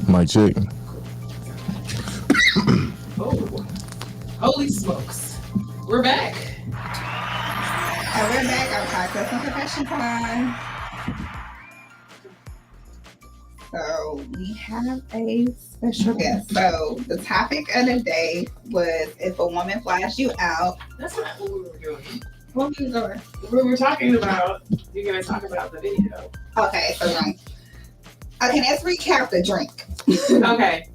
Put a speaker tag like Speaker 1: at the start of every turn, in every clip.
Speaker 1: Mic check.
Speaker 2: Oh, holy smokes. We're back.
Speaker 3: And we're back on Podcast and Confession Time. So we have a special guest. So the topic of the day was if a woman flies you out.
Speaker 2: That's not what we were doing.
Speaker 3: What were you doing?
Speaker 2: We were talking about, you're going to talk about the video.
Speaker 3: Okay, okay, let's recap the drink.
Speaker 2: Okay.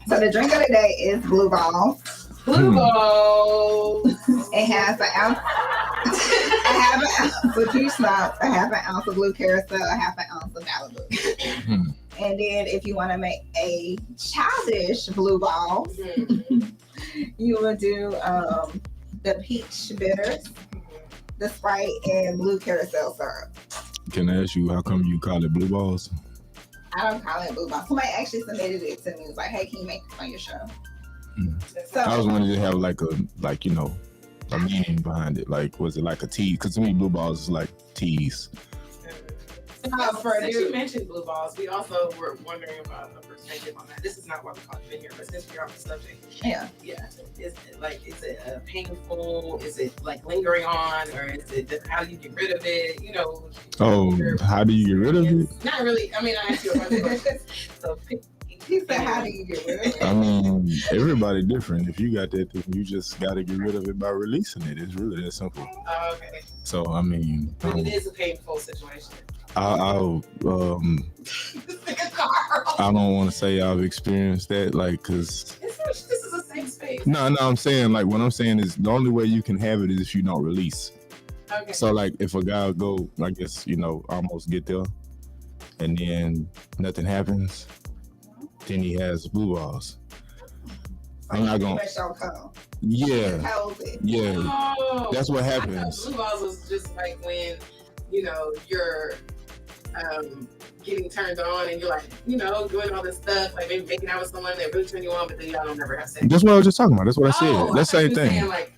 Speaker 3: So the drink of the day is Blue Balls.
Speaker 2: Blue balls.
Speaker 3: It has an ounce. I have an ounce of peach schnapps, I have an ounce of blue carousel, I have an ounce of Malibu. And then if you want to make a childish blue ball, you will do the peach bitters, the Sprite, and blue carousel syrup.
Speaker 1: Can I ask you how come you call it blue balls?
Speaker 3: I don't call it blue ball. Somebody actually submitted it to me. It was like, hey, can you make this on your show? So
Speaker 1: I was wondering if it have a meaning behind it. Like, was it like a tease? Because to me, blue balls is like tease.
Speaker 2: Since you mentioned blue balls, we also were wondering about a perspective on that. This is not what we call it in here, but since we're on the subject, yeah, is it painful? Is it like lingering on, or is it how do you get rid of it? You know.
Speaker 1: Oh, how do you get rid of it?
Speaker 2: Not really. I mean, I asked you a bunch of questions. So
Speaker 3: he said, how do you get rid of it?
Speaker 1: I mean, everybody different. If you got that thing, you just got to get rid of it by releasing it. It's really that simple.
Speaker 2: Okay.
Speaker 1: So I mean,
Speaker 2: but it is a painful situation.
Speaker 1: I don't want to say I've experienced that, like, cause
Speaker 2: this is a safe space.
Speaker 1: No, I'm saying, like, what I'm saying is the only way you can have it is if you don't release.
Speaker 2: Okay.
Speaker 1: So, like, if a guy go, I guess, almost get there, and then nothing happens, then he has blue balls. I'm not gonna. Yeah. That's what happens.
Speaker 2: Blue balls was just like when you're getting turned on and you're like, doing all this stuff, like maybe making out with someone that really turn you on, but then y'all don't never have sex.
Speaker 1: That's what I was just talking about. That's what I said. That's the same thing.
Speaker 2: Saying, like,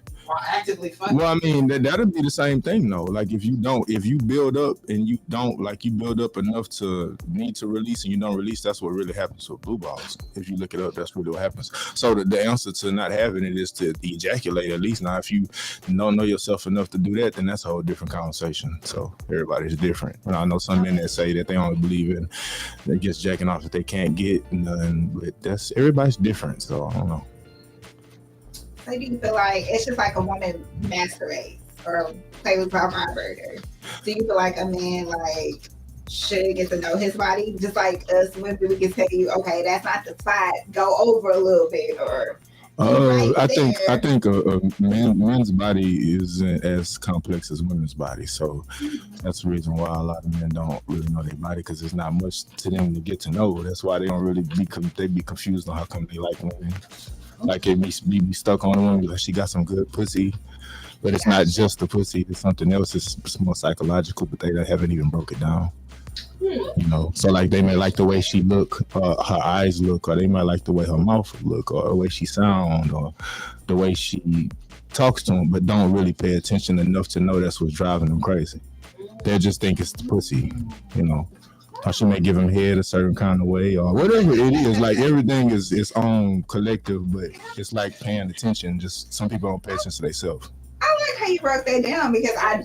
Speaker 2: actively fucking.
Speaker 1: Well, I mean, that'll be the same thing though. Like if you build up and you don't, like you build up enough to need to release and you don't release, that's what really happens with blue balls. If you look it up, that's really what happens. So the answer to not having it is to ejaculate at least. Now, if you don't know yourself enough to do that, then that's a whole different conversation. So everybody's different. And I know some men that say that they only believe in they just jacking off if they can't get none, but everybody's different. So I don't know.
Speaker 3: So do you feel like it's just like a woman masquerades or play with our burger? Do you feel like a man like should get to know his body? Just like us women, we can tell you, okay, that's not the spot. Go over a little bit, or
Speaker 1: I think a men's body isn't as complex as women's body, so that's the reason why a lot of men don't really know their body, because there's not much to them to get to know. That's why they don't really be confused on how come they like women. Like it be stuck on a woman because she got some good pussy, but it's not just the pussy. It's something else. It's more psychological, but they haven't even broke it down. So like they may like the way she look, her eyes look, or they might like the way her mouth look, or the way she sound, or the way she talks to them, but don't really pay attention enough to know that's what's driving them crazy. They just think it's the pussy, Or she may give him head a certain kind of way, or whatever it is. Like everything is its own collective, but it's like paying attention. Just some people don't pay attention to themselves.
Speaker 3: I like how you broke that down, because I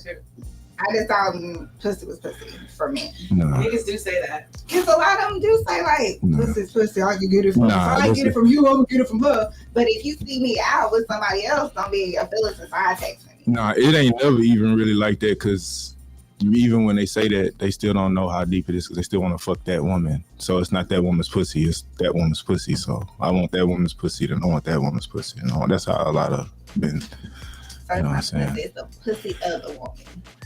Speaker 3: just thought pussy was pussy for men.
Speaker 1: Nah.
Speaker 2: Niggas do say that.
Speaker 3: Because a lot of them do say like, pussy's pussy, I can get it from her. If I get it from you, I'm going to get it from her. But if you see me out with somebody else, don't be a feelings inside texting me.
Speaker 1: Nah, it ain't never even really like that, because even when they say that, they still don't know how deep it is, because they still want to fuck that woman. So it's not that woman's pussy, it's that woman's pussy. So I want that woman's pussy, then I want that woman's pussy. That's how a lot of men.
Speaker 3: You know what I'm saying? It's the pussy of the woman.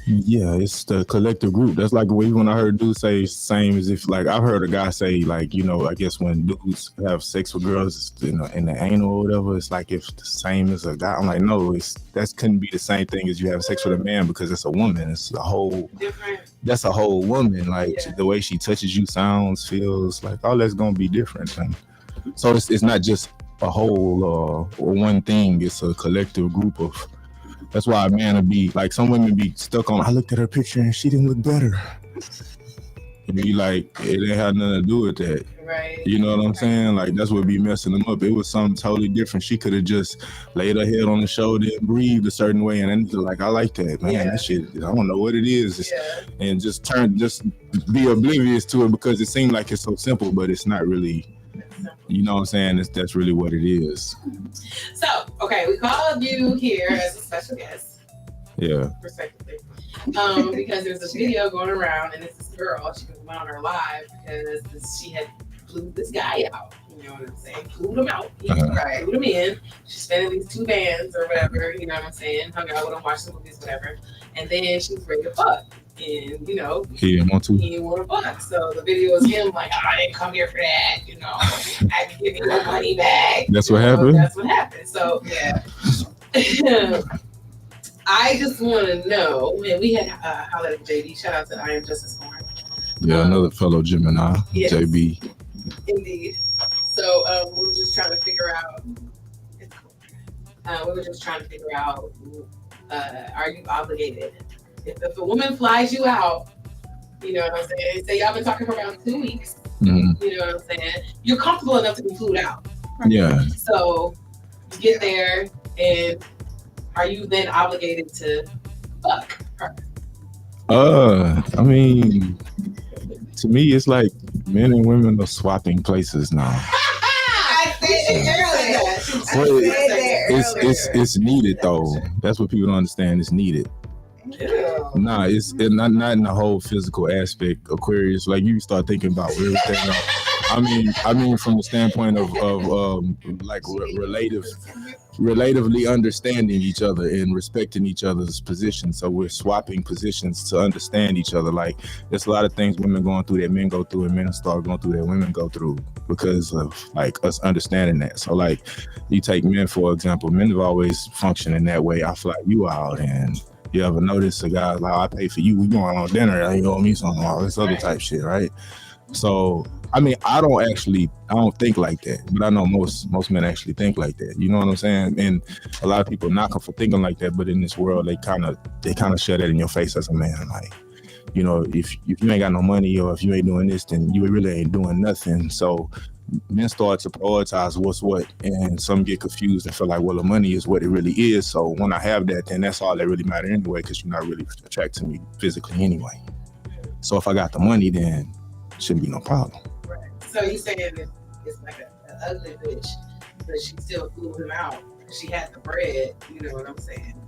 Speaker 1: Yeah, it's the collective group. That's like when I heard dudes say same as if, like, I've heard a guy say, like, I guess when dudes have sex with girls in the anal or whatever, it's like if the same as a guy. I'm like, no, that couldn't be the same thing as you have sex with a man, because it's a woman. It's a whole different. That's a whole woman. Like the way she touches you, sounds, feels, like all that's gonna be different. And so it's not just a whole or one thing. It's a collective group of. That's why a man would be like, some women be stuck on, I looked at her picture and she didn't look better. And be like, it ain't had nothing to do with that.
Speaker 2: Right.
Speaker 1: You know what I'm saying? Like, that's what be messing them up. It was something totally different. She could have just laid her head on the shoulder and breathed a certain way, and then like, I like that, man. That shit, I don't know what it is. And just be oblivious to it because it seemed like it's so simple, but it's not really. You know what I'm saying? That's really what it is.
Speaker 2: So, okay, we called you here as a special guest.
Speaker 1: Yeah.
Speaker 2: Respectively. Because there's a video going around, and it's this girl. She was on her live because she had flew this guy out. You know what I'm saying? Flew him out. Right. Flew him in. She spent at least 2 bands or whatever. You know what I'm saying? Hung out with him, watched the movies, whatever. And then she was ready to fuck. And, you know,
Speaker 1: he didn't want to.
Speaker 2: He didn't want to fuck. So the video is him like, I didn't come here for that. You know, I can give you your money back.
Speaker 1: That's what happened?
Speaker 2: That's what happened. So, yeah. I just want to know, and we had hollered at JB. Shout out to I Am Justice Horn.
Speaker 1: Yeah, another fellow Gemini, yes, JB.
Speaker 2: Indeed. So we were just trying to figure out. Are you obligated? If a woman flies you out, you know what I'm saying? Say y'all been talking for about 2 weeks. Mm-hmm. You know what I'm saying? You're comfortable enough to be flew out.
Speaker 1: Yeah.
Speaker 2: So you get there, and are you then obligated to fuck her?
Speaker 1: I mean, to me, it's like men and women are swapping places now.
Speaker 3: I said it earlier.
Speaker 1: It's needed though. That's what people don't understand. It's needed. Nah, it's not in the whole physical aspect. Aquarius, like you start thinking about everything else. I mean, from the standpoint of like relatively understanding each other and respecting each other's positions. So we're swapping positions to understand each other. Like there's a lot of things women going through that men go through, and men start going through that women go through because of like us understanding that. So like you take men for example, men have always functioned in that way. I fly you out, and you ever notice a guy like, I pay for you, we going on dinner, you owe me something, all this other type shit, right? So I mean, I don't think like that, but I know most men actually think like that. You know what I'm saying? And a lot of people knock them for thinking like that, but in this world, they kind of shut that in your face as a man. Like, you know, if you ain't got no money or if you ain't doing this, then you really ain't doing nothing. So men start to prioritize what's what, and some get confused and feel like, well, the money is what it really is. So when I have that, then that's all that really matters anyway, because you're not really attracted to me physically anyway. So if I got the money, then it shouldn't be no problem.
Speaker 2: Right. So you saying that it's like an ugly bitch, but she still flew him out. She had the bread. You know what I'm saying?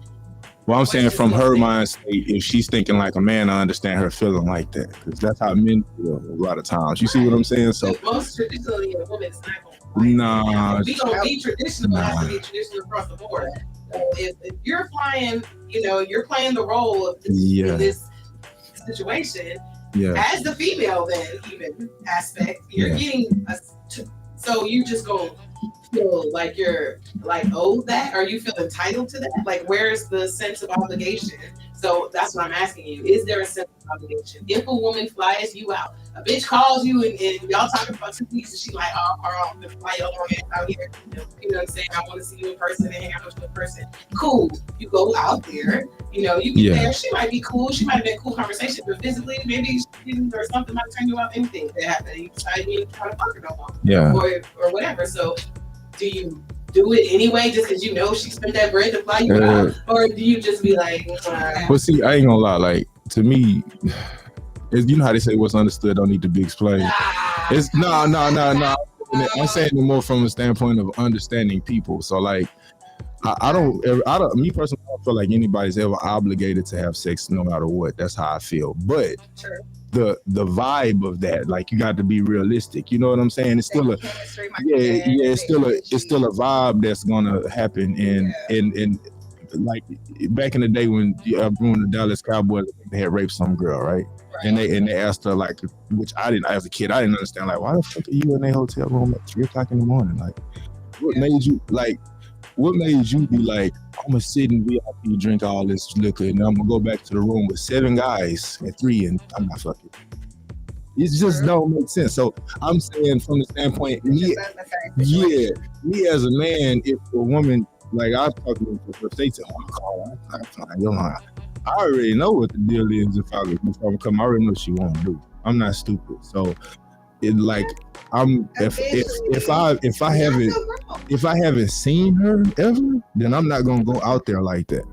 Speaker 1: Well, I'm saying from her mind state, if she's thinking like a man, I understand her feeling like that, because that's how men feel a lot of times. You see what I'm saying? So
Speaker 2: most traditionally, a woman is not going.
Speaker 1: Nah,
Speaker 2: we gonna be traditional. Has to be traditional across the board. So if you're flying, you know, you're playing the role of this, in this situation. Yeah. As the female, then even aspect, you're getting so you just gonna feel like you're like owed that, or you feel entitled to that? Like, where's the sense of obligation? So that's what I'm asking you. Is there a sense of obligation? If a woman flies you out, a bitch calls you and y'all talking about 2 weeks, and she's like, oh, I'm gonna fly your long ass out here. You know what I'm saying? I want to see you in person and hang out with you in person. Cool. You go out there. You know, you get there. She might be cool. She might have been a cool conversation, but physically, maybe she didn't, or something might turn you out. Anything that happened, you decide you ain't trying to fuck her no more.
Speaker 1: Yeah.
Speaker 2: Or whatever. So, do you do it anyway just because you know she spent that bread to fly you out, or do you just be like?
Speaker 1: Well, see, I ain't gonna lie. Like, to me, you know how they say what's understood don't need to be explained. It's no. I'm saying it more from a standpoint of understanding people. So like, I don't. Me personally, I don't feel like anybody's ever obligated to have sex no matter what. That's how I feel. But the vibe of that, like, you got to be realistic. You know what I'm saying? It's still it's still a vibe that's gonna happen. And like back in the day when the Dallas Cowboys, they had raped some girl, right? And they asked her, like, which I didn't, as a kid, I didn't understand, like, why the fuck are you in a hotel room at 3:00 in the morning? Like, what made you be like, I'm gonna sit and VIP, drink all this liquor, and I'm gonna go back to the room with 7 guys at 3, and I'm not fucking. It just don't make sense. So I'm saying from the standpoint, me as a man, if a woman, like, I was talking to her, they said, oh, call her. I already know what the deal is. If I'm coming, I already know what she won't do. I'm not stupid. So it like I'm if I haven't seen her ever, then I'm not gonna go out there like that.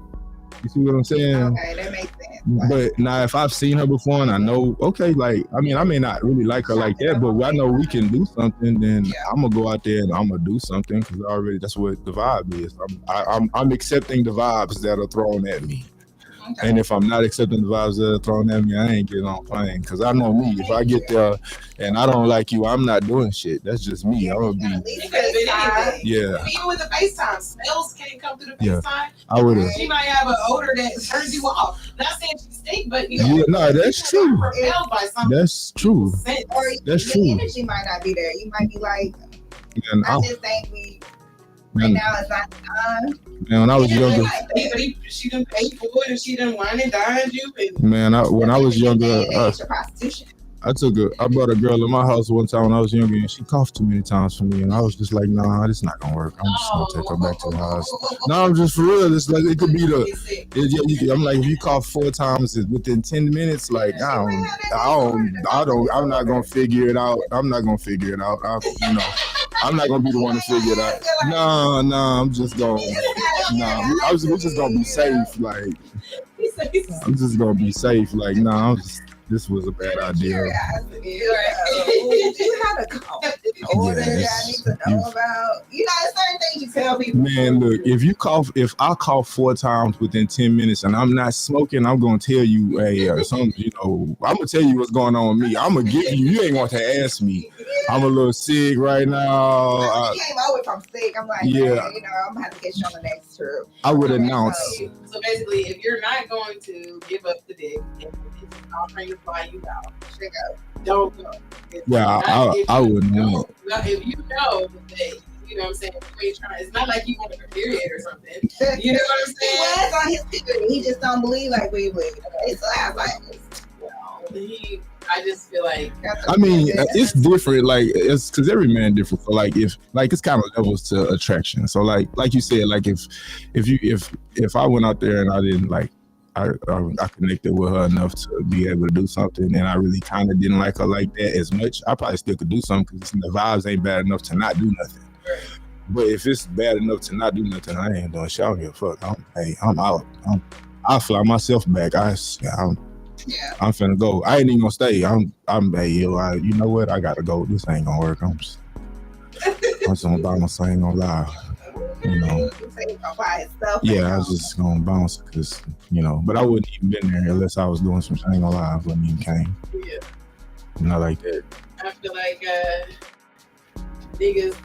Speaker 1: You see what I'm saying?
Speaker 3: Okay, that makes sense.
Speaker 1: But now, if I've seen her before and I know, okay, like I mean, I may not really like her like that, but I know we can do something. Then I'm gonna go out there and I'm gonna do something because already that's what the vibe is. I'm accepting the vibes that are thrown at me. Okay. And if I'm not accepting the vibes that are thrown at me, I ain't getting on plane. Because I know me. If I get there and I don't like you, I'm not doing shit. That's just me. I'm gonna be.
Speaker 2: Yeah. Even with the FaceTime, smells can't come through the FaceTime.
Speaker 1: I would have.
Speaker 2: She might have an odor that turns you off. Not saying she stink, but you know.
Speaker 1: Yeah, no, that's true. That's true.
Speaker 3: Or
Speaker 1: that's
Speaker 3: the
Speaker 1: true.
Speaker 3: energy might not be there. You might be like, I just think we. Right now it's not time.
Speaker 1: Man, when I was younger,
Speaker 2: she done paid for it and she done wine and dined you.
Speaker 1: Man, when I was younger,
Speaker 3: prostitution.
Speaker 1: I brought a girl in my house one time when I was younger and she coughed too many times for me and I was just like, nah, this is not gonna work. I'm just gonna take her back to the house. No, I'm just for real. It's like it could be I'm like, if you cough 4 times within 10 minutes, like I'm not gonna figure it out. I'm not gonna figure it out. I'm not gonna be the one to figure it out. No, I'm just gonna. We're just gonna be safe. Like, I'm just gonna be safe. Like, this was a bad idea.
Speaker 3: Do you have a order that I need to know about? You know, certain things you tell people.
Speaker 1: Man, look, if I cough 4 times within 10 minutes and I'm not smoking, I'm gonna tell you, hey, something. You know, I'm gonna tell you what's going on with me. I'm gonna give you. You ain't want to ask me. I'm a little sick right now.
Speaker 3: I came over from sick. I'm like, hey, you know, I'm gonna have to get you on the next trip.
Speaker 1: I would announce.
Speaker 2: So basically, if you're not going to give up the dick, I'll try to fly you out. Don't go.
Speaker 1: I wouldn't know.
Speaker 2: If you know that, you know what I'm saying, it's not like you want a period or something. You know what I'm saying?
Speaker 3: He was on his period. He just don't believe like we would. So I was like,
Speaker 2: I just feel like.
Speaker 1: I mean, it's different. Like it's because every man different. So like if it's kind of levels to attraction. So like you said, like if I went out there and I didn't like. I connected with her enough to be able to do something, and I really kind of didn't like her like that as much. I probably still could do something because the vibes ain't bad enough to not do nothing. But if it's bad enough to not do nothing, I ain't doing shit. I don't give a fuck. I'm out. I'll fly myself back. I'm finna go. I ain't even gonna stay. You know what? I gotta go. This ain't gonna work. I'm just gonna bounce. I ain't gonna lie. You know. Yeah, I was just gonna bounce because but I wouldn't even been there unless I was doing some. I ain't gonna lie, I wouldn't even came.
Speaker 2: Yeah.
Speaker 1: Not like that.
Speaker 2: I feel like niggas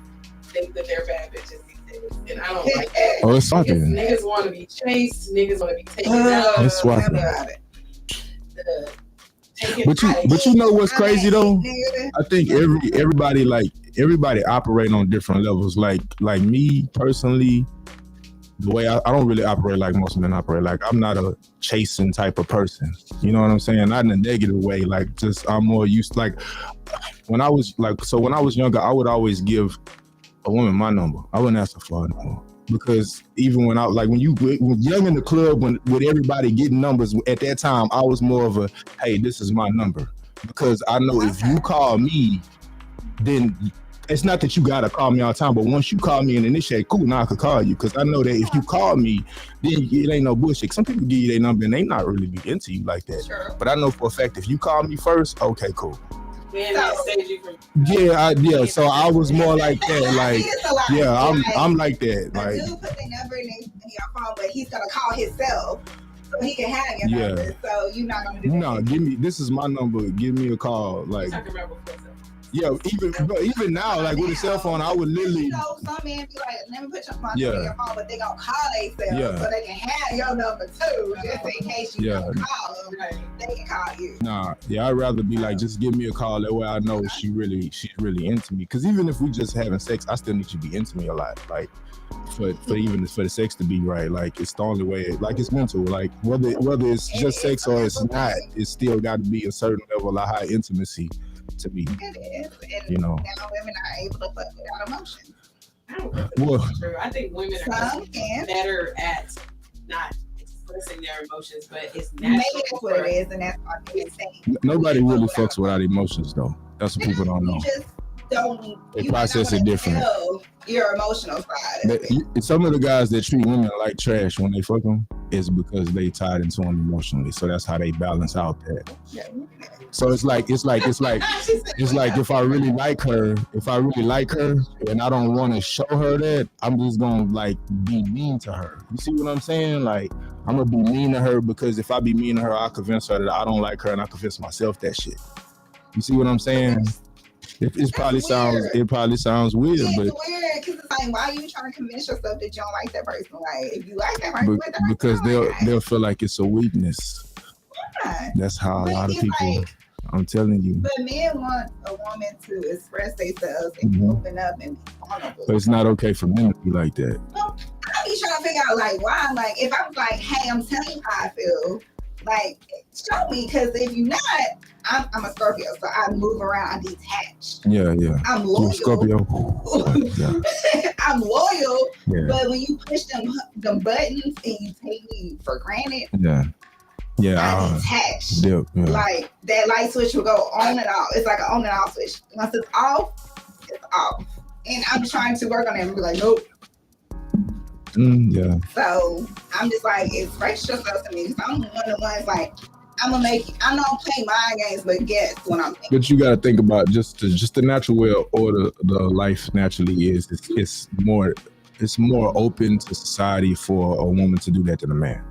Speaker 2: think that they're bad bitches these days, and I don't like that.
Speaker 1: Oh, it's fucking.
Speaker 2: Niggas want to be chased. Niggas want to be taken out.
Speaker 1: It's swapping. But you know what's crazy though? I think everybody operate on different levels. Like me personally, the way I don't really operate like most men operate. Like I'm not a chasing type of person. You know what I'm saying? Not in a negative way. Like just I'm more used to, like when I was younger, I would always give a woman my number. I wouldn't ask her for her number. Because even when when young in the club, with everybody getting numbers, at that time, I was more of a, hey, this is my number. Because I know if you call me, then it's not that you got to call me all the time, but once you call me and initiate, cool, now I could call you. Because I know that if you call me, then it ain't no bullshit. Some people give you their number and they not really be into you like that. Sure. But I know for a fact, if you call me first, okay, cool. So I was more like that. Like, I'm like that. Like,
Speaker 3: I do put the number in your phone, but he's gonna call himself, so he can have your number. So you're not gonna do that.
Speaker 1: No, this is my number. Give me a call. Like, even now, like with a cell phone, I would literally.
Speaker 3: Some men be like, let me put your phone in your phone, but they gonna call themselves so they can have your number too, just in case you don't call them. They can call you.
Speaker 1: Nah, I'd rather be like, just give me a call. That way I know she's really into me. Because even if we just having sex, I still need you to be into me a lot. Like for the sex to be right, like it's the only way. Like it's mental. Like whether it's just sex or it's not, it's still got to be a certain level of high intimacy. To me,
Speaker 3: it is. And now women are able to fuck without emotion.
Speaker 2: I don't think that's true. I think women are better at not suppressing their emotions, but it's
Speaker 3: maybe
Speaker 2: natural.
Speaker 3: that's what it is, and that's why I'm saying.
Speaker 1: Nobody really fucks without emotions, though. That's what people don't know.
Speaker 3: You just don't.
Speaker 1: They
Speaker 3: You
Speaker 1: process it different.
Speaker 3: Your emotional side. Of it.
Speaker 1: Some of the guys that treat women like trash when they fuck them is because they tied into them emotionally. So that's how they balance out that. So it's like if I really like her, and I don't want to show her that, I'm just gonna like be mean to her. You see what I'm saying? Like I'm gonna be mean to her because if I be mean to her, I'll convince her that I don't like her, and I convince myself that shit. You see what I'm saying? It probably sounds weird,
Speaker 3: it's
Speaker 1: but
Speaker 3: weird because it's like, why are you trying to convince yourself that you don't like that person? Like, if you like that person,
Speaker 1: because they'll feel like it's a weakness.
Speaker 3: Yeah.
Speaker 1: That's how a lot of people. Like, I'm telling you.
Speaker 3: But men want a woman to express themselves and open up and be vulnerable.
Speaker 1: But it's not okay for men to be like that.
Speaker 3: Well, I be trying to figure out like why. Like, if I was like, hey, I'm telling you how I feel. Like, show me, because if you're not, I'm a Scorpio, so I move around, I'm detached.
Speaker 1: Yeah.
Speaker 3: I'm loyal.
Speaker 1: You're Scorpio.
Speaker 3: Yeah. I'm loyal,
Speaker 1: but
Speaker 3: when you push them buttons and you take me for granted,
Speaker 1: I'm
Speaker 3: detached.
Speaker 1: Yeah.
Speaker 3: Like, that light switch will go on and off. It's like an on and off switch. Once it's off, it's off. And I'm trying to work on it and be like, nope. So I'm just like, express yourself to me. So I'm one of the ones like, I'm gonna make you. I don't play mind games, but guess what I'm thinking.
Speaker 1: But you got to think about just the natural way of order the life naturally is. It's more open to society for a woman to do that than a man.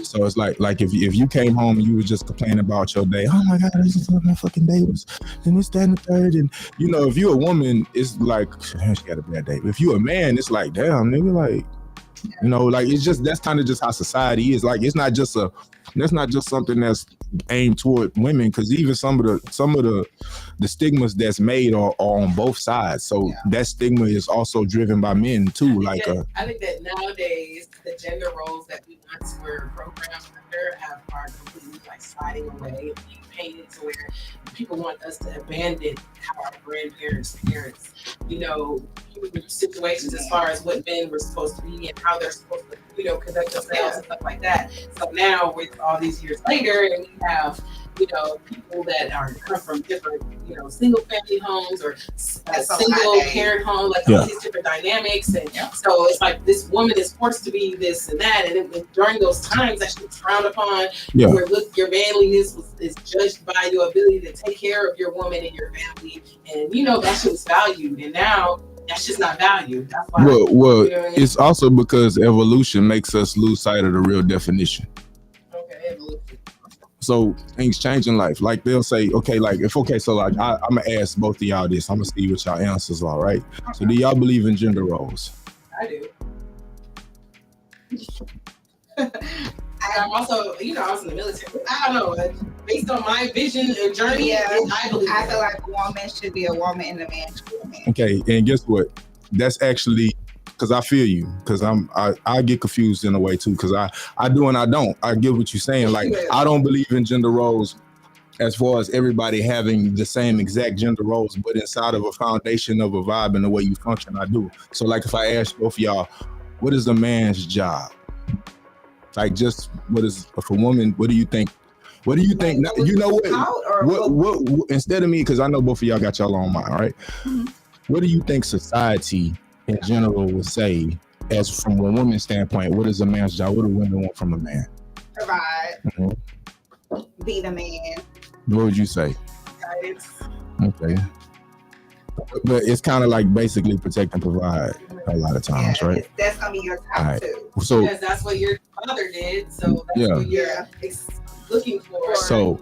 Speaker 1: So it's like if you came home and you was just complaining about your day, oh my God, this is what my fucking day was, and this, that, and the third, and if you're a woman, it's like she had a bad day. But if you're a man, it's like, damn, nigga, like. Like it's just that's kind of just how society is. Like that's not just something that's aimed toward women, because even some of the stigmas that's made are on both sides. So that stigma is also driven by men too. I
Speaker 2: think that nowadays the gender roles that we once were programmed under are completely like sliding away and being painted to where people want us to abandon how our grandparents, parents, situations as far as what men were supposed to be and how they're supposed to, conduct themselves and stuff like that. So now with all these years later, and we have, people that come from different, single family homes or single parent home, like all these different dynamics. And so it's like this woman is forced to be this and that. And during those times, that shit was frowned upon. Where your manliness is judged by your ability to take care of your woman and your family. And, that shit was valued. And now that's just not valued. That's why.
Speaker 1: Well, it's also because evolution makes us lose sight of the real definition.
Speaker 2: Okay, evolution.
Speaker 1: So things change in life. Like they'll say, okay, like so like I'm gonna ask both of y'all this. I'm gonna see what y'all answers are, right? Okay. So do y'all believe in gender roles?
Speaker 2: I do. I'm also, I was in the military. I don't know. Based on my vision and journey, I believe. I feel like a woman should be a woman and a man should be a man.
Speaker 1: Okay, and guess what? That's actually, because I feel you, because I get confused in a way too, because I do and I don't. I get what you're saying. Like I don't believe in gender roles as far as everybody having the same exact gender roles, but inside of a foundation of a vibe and the way you function, I do. So like if I ask both of y'all, what is a man's job? Like just what is for a woman? What do you think? What do you think? Like, what instead of me, because I know both of y'all got y'all own mind, right? Mm-hmm. What do you think society in general would say, as from a woman's standpoint, what is a man's job? What do women want from a man?
Speaker 3: Provide. Mm-hmm. Be the man.
Speaker 1: What would you say?
Speaker 3: Guidance.
Speaker 1: Okay. But it's kind of like basically protect and provide a lot of times, right?
Speaker 3: That's gonna be your top too.
Speaker 1: So
Speaker 2: because that's what your father did. So that's what you're looking for.
Speaker 1: So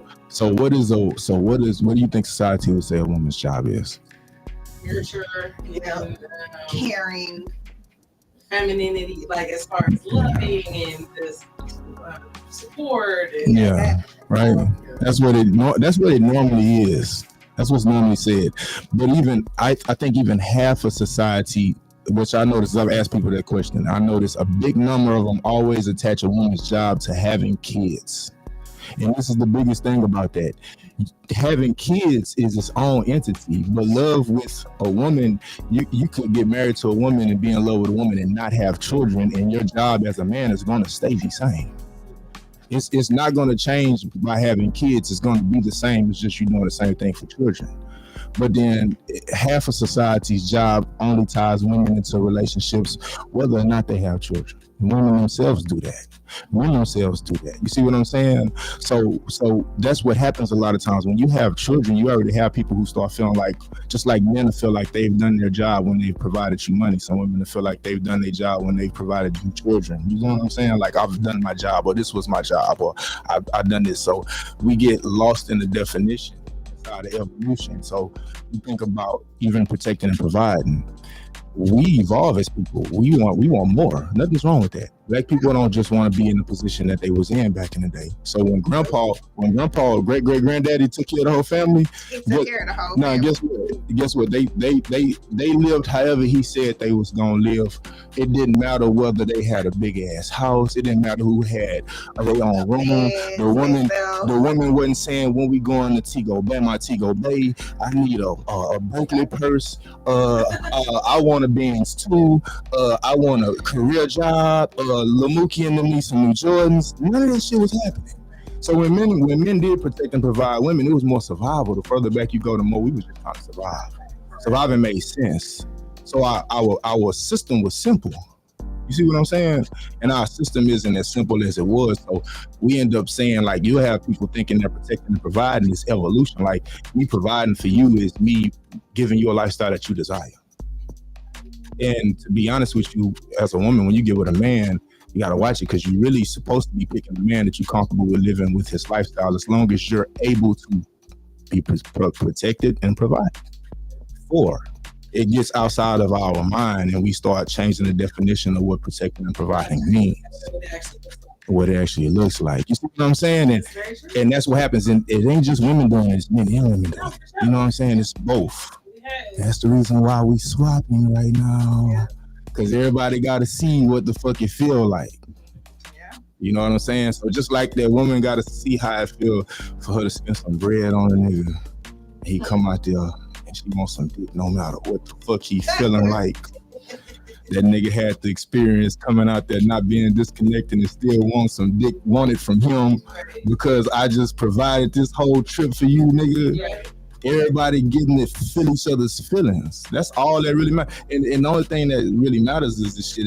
Speaker 1: what do you think society would say a woman's job is?
Speaker 2: Nurture,
Speaker 3: caring,
Speaker 2: femininity, like as far as loving and just support. And
Speaker 1: right. That's what it normally is. That's what's normally said. But even I think even half of society, which I notice, I've asked people that question, I notice a big number of them always attach a woman's job to having kids. And this is the biggest thing about that. Having kids is its own entity, but love with a woman, you could get married to a woman and be in love with a woman and not have children, and your job as a man is going to stay the same. It's not going to change by having kids. It's going to be the same. It's just you doing the same thing for children. But then half of society's job only ties women into relationships, whether or not they have children. Women themselves do that. Men themselves do that. You see what I'm saying? So that's what happens a lot of times. When you have children, you already have people who start feeling like, just like men feel like they've done their job when they've provided you money. Some women feel like they've done their job when they've provided you children. You know what I'm saying? Like, I've done my job, or this was my job, or I've done this. So we get lost in the definition side of evolution. So you think about even protecting and providing. We evolve as people. We want more. Nothing's wrong with that. Black people don't just want to be in the position that they was in back in the day. So when grandpa, great granddaddy took care of the whole family,
Speaker 3: He took care of the whole family.
Speaker 1: Guess what? They lived however he said they was gonna live. It didn't matter whether they had a big ass house. It didn't matter who had their own room. The woman wasn't saying, when we going to Tigo Bay, my Tigo Bay, I need a Berkeley purse. I want a Benz too. I want a career job. Lamuki and them need some new Jordans. None of that shit was happening. So when men did protect and provide women, it was more survival. The further back you go, the more we was just trying to survive. Surviving made sense. So our system was simple. You see what I'm saying? And our system isn't as simple as it was. So we end up saying, like, you have people thinking they're protecting and providing this evolution. Like, me providing for you is me giving you a lifestyle that you desire. And to be honest with you, as a woman, when you get with a man, you got to watch it, because you're really supposed to be picking a man that you're comfortable with living with his lifestyle, as long as you're able to be protected and provided for. It gets outside of our mind, and we start changing the definition of what protecting and providing means, what it actually looks like. You see what I'm saying? And that's what happens. And it ain't just women doing it, it's men and women doing it. You know what I'm saying? It's both. That's the reason why we swapping right now, because everybody got to see what the fuck it feel like. You know what I'm saying? So just like that woman got to see how it feel for her to spend some bread on a nigga, and he come out there and she wants some dick no matter what the fuck he feeling like. That nigga had the experience coming out there not being disconnected and still want some dick wanted from him because I just provided this whole trip for you, nigga. Everybody getting to feel each other's feelings. That's all that really matters. And the only thing that really matters is this shit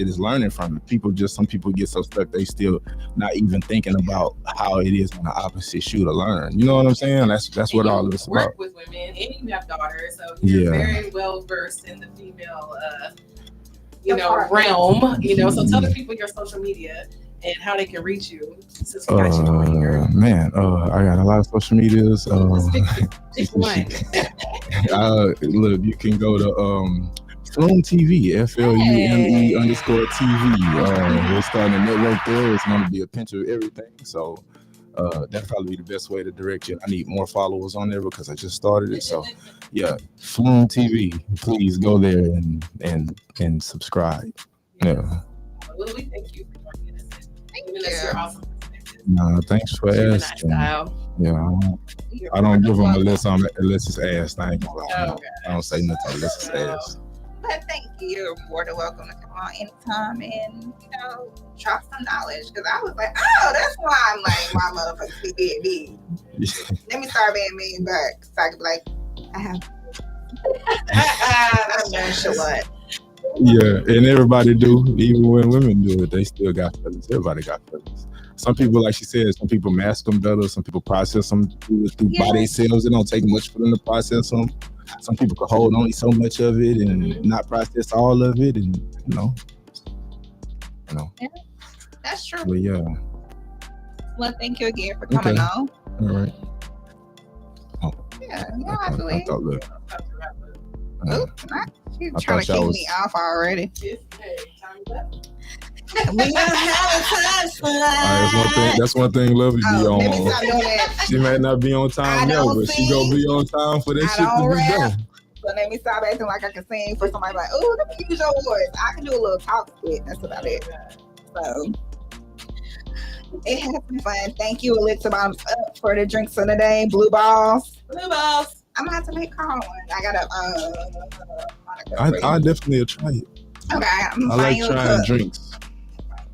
Speaker 1: is learning from it. Some people get so stuck they still not even thinking about how it is on the opposite shoe to learn. You know what I'm saying? That's what all of this about.
Speaker 2: Work with women, and you have daughters, so you're very well versed in the female, realm. So tell the people your social media and how they can reach you. Since we got you on here.
Speaker 1: I got a lot of social medias.
Speaker 2: Pick one.
Speaker 1: Look, you can go to Flume TV, FLUME _TV. We're starting a network there. It's going to be a pinch of everything. So that'll probably be the best way to direct you. I need more followers on there because I just started it. So yeah, Flume TV. Please go there and subscribe. Yeah.
Speaker 2: Well, we thank you for joining us.
Speaker 3: Thank you.
Speaker 2: You're awesome.
Speaker 1: No, thanks for asking. Yeah, I don't give them unless it's asked. I don't say nothing unless it's asked.
Speaker 3: But thank you. You're more than welcome to come on anytime and drop some knowledge. Because I was like, oh, that's why I'm like my motherfucking CBD. Let me start being mean back, so I can be like, I have. I'm sure what.
Speaker 1: Yeah, and everybody do. Even when women do it, they still got feelings. Everybody got feelings. Some people, like she said, some people mask them better. Some people process them through by themselves. It don't take much for them to process them. Some people can hold only so much of it and not process all of it, and
Speaker 3: Yeah, that's true.
Speaker 1: But yeah.
Speaker 3: Well, thank you again for coming on.
Speaker 1: All right. Oh.
Speaker 3: Yeah, I believe.
Speaker 1: I thought that.
Speaker 3: You're trying to kick me off already. We don't have time for that.
Speaker 1: That's one thing Lovey be on.
Speaker 3: Let me stop doing that.
Speaker 1: She might not be on time now, but she gonna be on time for that shit to be done.
Speaker 3: So let me stop acting like I can sing for somebody like, oh, let me use your voice. I can do a little talk split. That's about it. So it has been fun. Thank you, Alexa Bombs Up, for the drinks of the day. Blue balls. I'm gonna have to make Carl one. I gotta
Speaker 1: I definitely try it.
Speaker 3: Okay,
Speaker 1: I like trying drinks.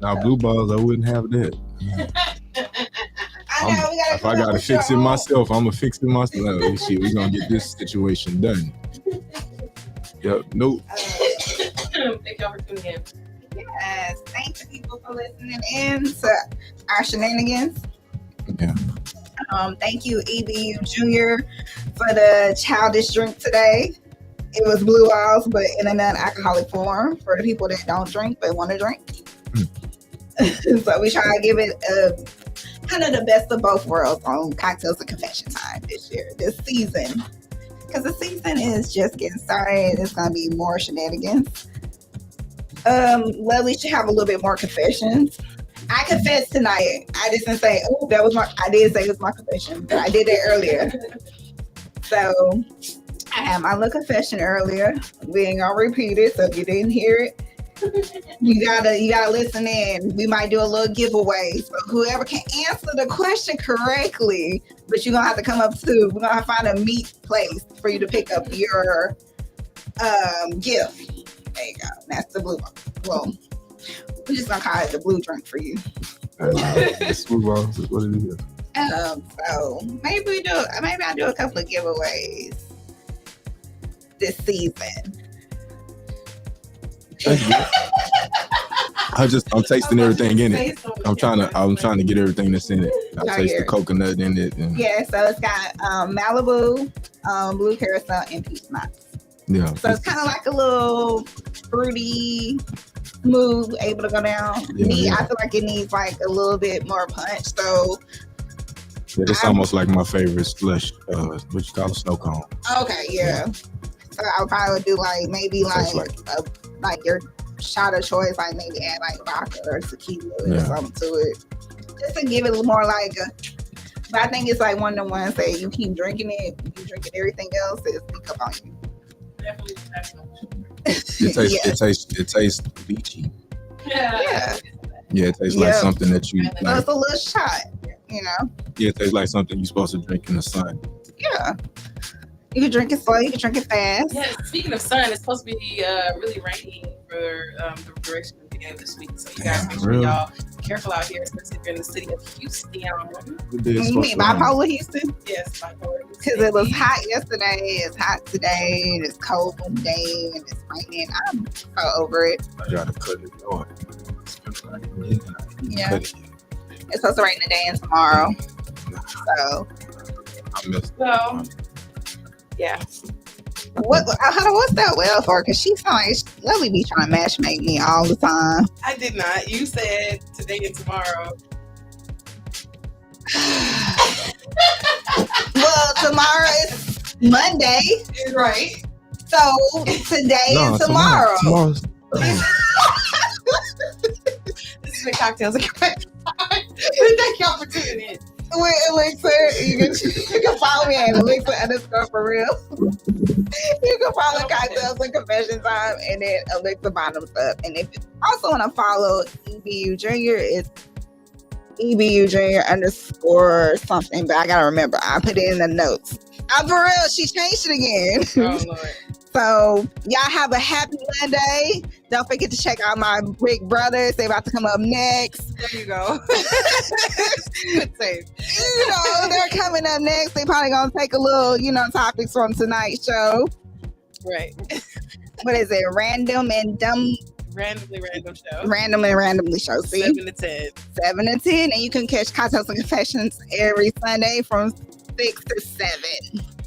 Speaker 1: Now blue balls, I wouldn't have that.
Speaker 3: I know, we gotta
Speaker 1: if I gotta fix it myself, I'm gonna fix it myself. Shit, we gonna get this situation done. Yep. Nope.
Speaker 2: Thank y'all for tuning in.
Speaker 3: Yes, thank you people for listening in to our shenanigans.
Speaker 1: Yeah.
Speaker 3: Thank you, EBU Junior, for the childish drink today. It was Blue Balls, but in a non-alcoholic form for the people that don't drink but want to drink. So we try to give it kind of the best of both worlds on Cocktails and Confession Time this season. Because the season is just getting started. It's going to be more shenanigans. Lovely should have a little bit more confessions. I confessed tonight. I didn't say, I did say it was my confession, but I did it earlier. So I had my little confession earlier. We ain't gonna repeat it, so if you didn't hear it, you gotta listen in. We might do a little giveaway. So whoever can answer the question correctly, but you're gonna have to come up to, we're gonna find a meet place for you to pick up your gift. There you go. That's the blue one. Well, we're just gonna call it the blue drink for you.
Speaker 1: Blue Balls is what it is.
Speaker 3: So maybe I'll do a couple of giveaways this season.
Speaker 1: I'm tasting everything in it. I'm trying to get everything that's in it. I taste the coconut in it.
Speaker 3: Yeah, so it's got Malibu, blue carousel, and peach schnapps.
Speaker 1: Yeah.
Speaker 3: So it's kind of like a little fruity, smooth, able to go down. I feel like it needs like a little bit more punch. So
Speaker 1: it's almost like my favorite slush. What you call a snow cone.
Speaker 3: Okay, yeah. So I would probably do like your shot of choice, like maybe add like vodka or tequila or something to it, just to give it a little more like but I think it's like one of the ones that you keep drinking it, you drinking everything else, it'll sneak up on you.
Speaker 2: Definitely.
Speaker 1: It tastes beachy.
Speaker 2: Yeah,
Speaker 1: it tastes like something that you
Speaker 3: so it's a little shot, you know.
Speaker 1: Yeah, it tastes like something you're supposed to drink in the sun.
Speaker 3: Yeah. You can drink it slow, you can drink it fast.
Speaker 2: Yeah, speaking of sun, it's supposed to be really rainy for the duration of the beginning of this week. So you guys make sure y'all be careful out here, especially if you're in the city of Houston.
Speaker 3: You mean bipolar Houston?
Speaker 2: Yes, bipolar Houston.
Speaker 3: Because it was hot yesterday, it's hot today, and it's cold one day, and it's raining. I'm so over it.
Speaker 1: I gotta cut it off.
Speaker 3: Yeah. It's supposed to rain today and tomorrow. So
Speaker 1: I missed
Speaker 2: yeah.
Speaker 3: What's that well for? Because she's like, Lovely be trying to match make me all the time.
Speaker 2: I did not. You said today and tomorrow.
Speaker 3: Well, tomorrow is Monday.
Speaker 2: Right.
Speaker 3: So today and tomorrow.
Speaker 1: Tomorrow's
Speaker 2: This is the Cocktails and Confession. Thank y'all for tuning in.
Speaker 3: With Elixir, you can follow me at Elixir_for real. You can follow Cocktails and Confession Time and then Elixir Bottoms Up. And if you also want to follow EBU Junior, it's EBU Junior _ something, but I gotta remember. I put it in the notes. For real, she changed it again.
Speaker 2: Oh Lord.
Speaker 3: So y'all have a happy Monday. Don't forget to check out my big brothers. They're about to come up next.
Speaker 2: There you go. Good save.
Speaker 3: You know, they're coming up next. They probably gonna take a little, topics from tonight's show.
Speaker 2: Right.
Speaker 3: What is it? Randomly random show. Randomly show. See?
Speaker 2: 7 to 10.
Speaker 3: 7 to 10. And you can catch Cocktails and Confessions every Sunday from 6 to 7.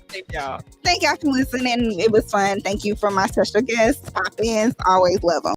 Speaker 2: Thank y'all.
Speaker 3: Thank y'all for listening. It was fun. Thank you for my special guests, pop-ins. Always love them.